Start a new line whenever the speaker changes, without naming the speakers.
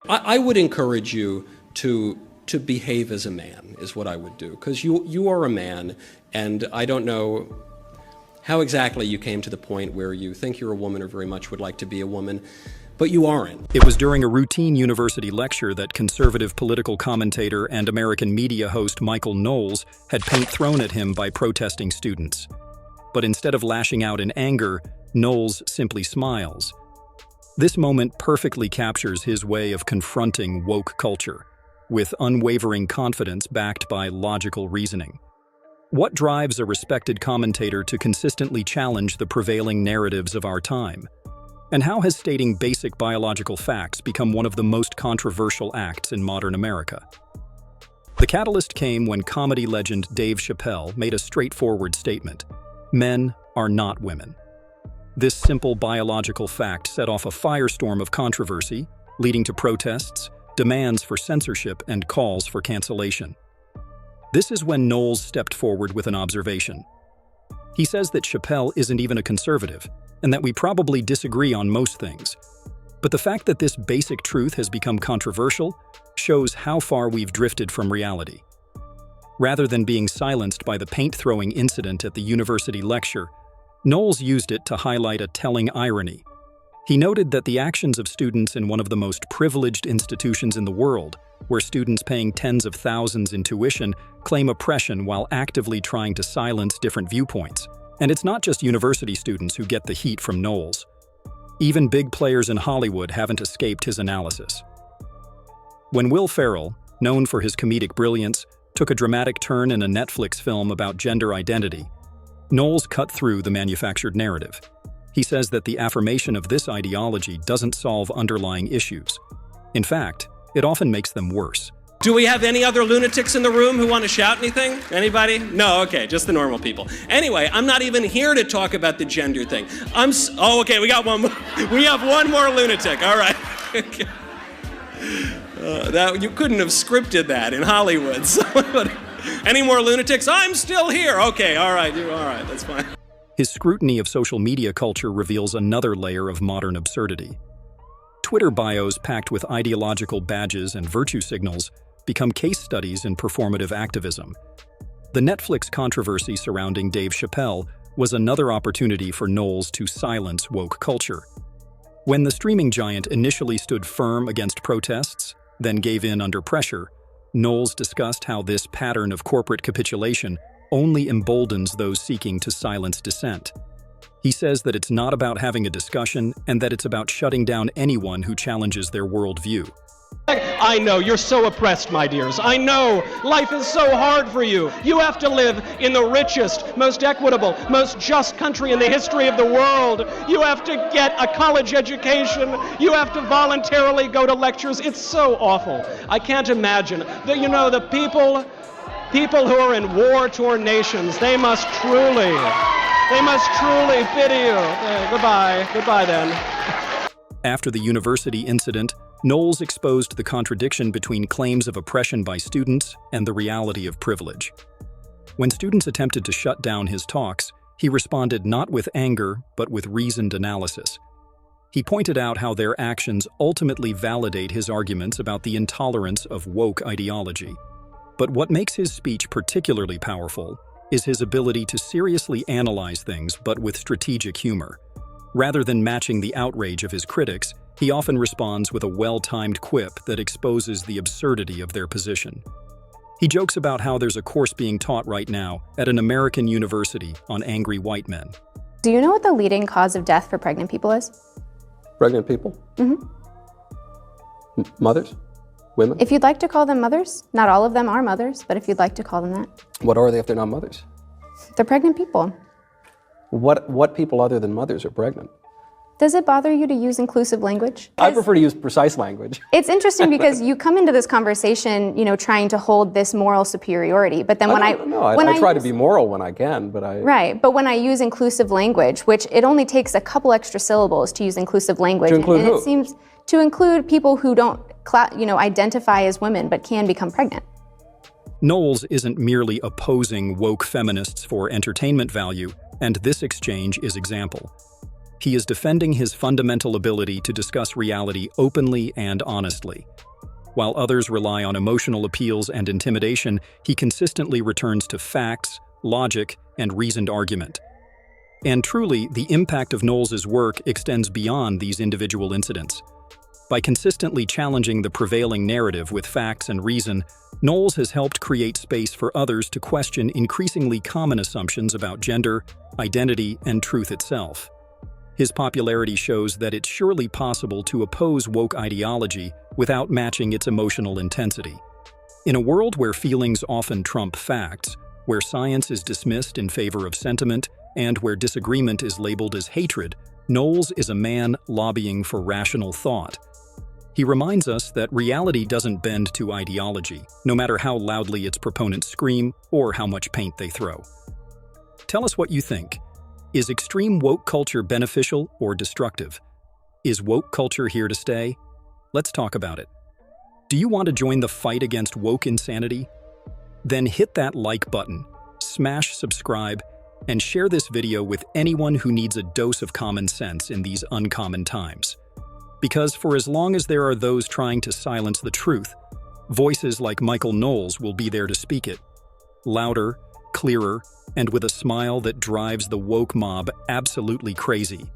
I would encourage you to behave as a man, is what I would do, because you are a man, and I don't know how exactly you came to the point where you think you're a woman or very much would like to be a woman, but you aren't.
It was during a routine university lecture that conservative political commentator and American media host Michael Knowles had paint thrown at him by protesting students. But instead of lashing out in anger, Knowles simply smiles. This moment perfectly captures his way of confronting woke culture, with unwavering confidence backed by logical reasoning. What drives a respected commentator to consistently challenge the prevailing narratives of our time? And how has stating basic biological facts become one of the most controversial acts in modern America? The catalyst came when comedy legend Dave Chappelle made a straightforward statement: men are not women. This simple biological fact set off a firestorm of controversy, leading to protests, demands for censorship, and calls for cancellation. This is when Knowles stepped forward with an observation. He says that Chappelle isn't even a conservative, and that we probably disagree on most things. But the fact that this basic truth has become controversial shows how far we've drifted from reality. Rather than being silenced by the paint-throwing incident at the university lecture, Knowles used it to highlight a telling irony. He noted that the actions of students in one of the most privileged institutions in the world, where students paying tens of thousands in tuition claim oppression while actively trying to silence different viewpoints. And it's not just university students who get the heat from Knowles. Even big players in Hollywood haven't escaped his analysis. When Will Ferrell, known for his comedic brilliance, took a dramatic turn in a Netflix film about gender identity, Knowles cut through the manufactured narrative. He says that the affirmation of this ideology doesn't solve underlying issues. In fact, it often makes them worse.
Do we have any other lunatics in the room who want to shout anything? Anybody? No, okay, just the normal people. Anyway, I'm not even here to talk about the gender thing. Oh, okay, we got one more. We have one more lunatic, all right. You couldn't have scripted that in Hollywood. Any more lunatics? I'm still here. Okay, all right, that's fine.
His scrutiny of social media culture reveals another layer of modern absurdity. Twitter bios packed with ideological badges and virtue signals become case studies in performative activism. The Netflix controversy surrounding Dave Chappelle was another opportunity for Knowles to silence woke culture. When the streaming giant initially stood firm against protests, then gave in under pressure, Knowles discussed how this pattern of corporate capitulation only emboldens those seeking to silence dissent. He says that it's not about having a discussion and that it's about shutting down anyone who challenges their worldview.
I know you're so oppressed, my dears. I know life is so hard for you. You have to live in the richest, most equitable, most just country in the history of the world. You have to get a college education. You have to voluntarily go to lectures. It's so awful. I can't imagine. The people who are in war-torn nations, they must truly pity you. Goodbye then.
After the university incident, Knowles exposed the contradiction between claims of oppression by students and the reality of privilege. When students attempted to shut down his talks, he responded not with anger, but with reasoned analysis. He pointed out how their actions ultimately validate his arguments about the intolerance of woke ideology. But what makes his speech particularly powerful is his ability to seriously analyze things, but with strategic humor. Rather than matching the outrage of his critics, he often responds with a well-timed quip that exposes the absurdity of their position. He jokes about how there's a course being taught right now at an American university on angry white men.
Do you know what the leading cause of death for pregnant people is?
Pregnant people? Mothers? Women?
If you'd like to call them mothers, not all of them are mothers, but if you'd like to call them that.
What are they if they're not mothers?
They're pregnant people.
What people other than mothers are pregnant?
Does it bother you to use inclusive language?
I prefer to use precise language.
It's interesting because you come into this conversation, trying to hold this moral superiority, but then
I try to be moral when I can, but I...
Right, but when I use inclusive language, which it only takes a couple extra syllables to use inclusive language.
To include
and
who?
It seems to include people who don't, identify as women but can become pregnant.
Knowles isn't merely opposing woke feminists for entertainment value, and this exchange is example. He is defending his fundamental ability to discuss reality openly and honestly. While others rely on emotional appeals and intimidation, he consistently returns to facts, logic, and reasoned argument. And truly, the impact of Knowles' work extends beyond these individual incidents. By consistently challenging the prevailing narrative with facts and reason, Knowles has helped create space for others to question increasingly common assumptions about gender, identity, and truth itself. His popularity shows that it's surely possible to oppose woke ideology without matching its emotional intensity. In a world where feelings often trump facts, where science is dismissed in favor of sentiment, and where disagreement is labeled as hatred, Knowles is a man lobbying for rational thought. He reminds us that reality doesn't bend to ideology, no matter how loudly its proponents scream or how much paint they throw. Tell us what you think. Is extreme woke culture beneficial or destructive? Is woke culture here to stay? Let's talk about it. Do you want to join the fight against woke insanity? Then hit that like button, smash subscribe, and share this video with anyone who needs a dose of common sense in these uncommon times. Because for as long as there are those trying to silence the truth, voices like Michael Knowles will be there to speak it. Louder, clearer, and with a smile that drives the woke mob absolutely crazy.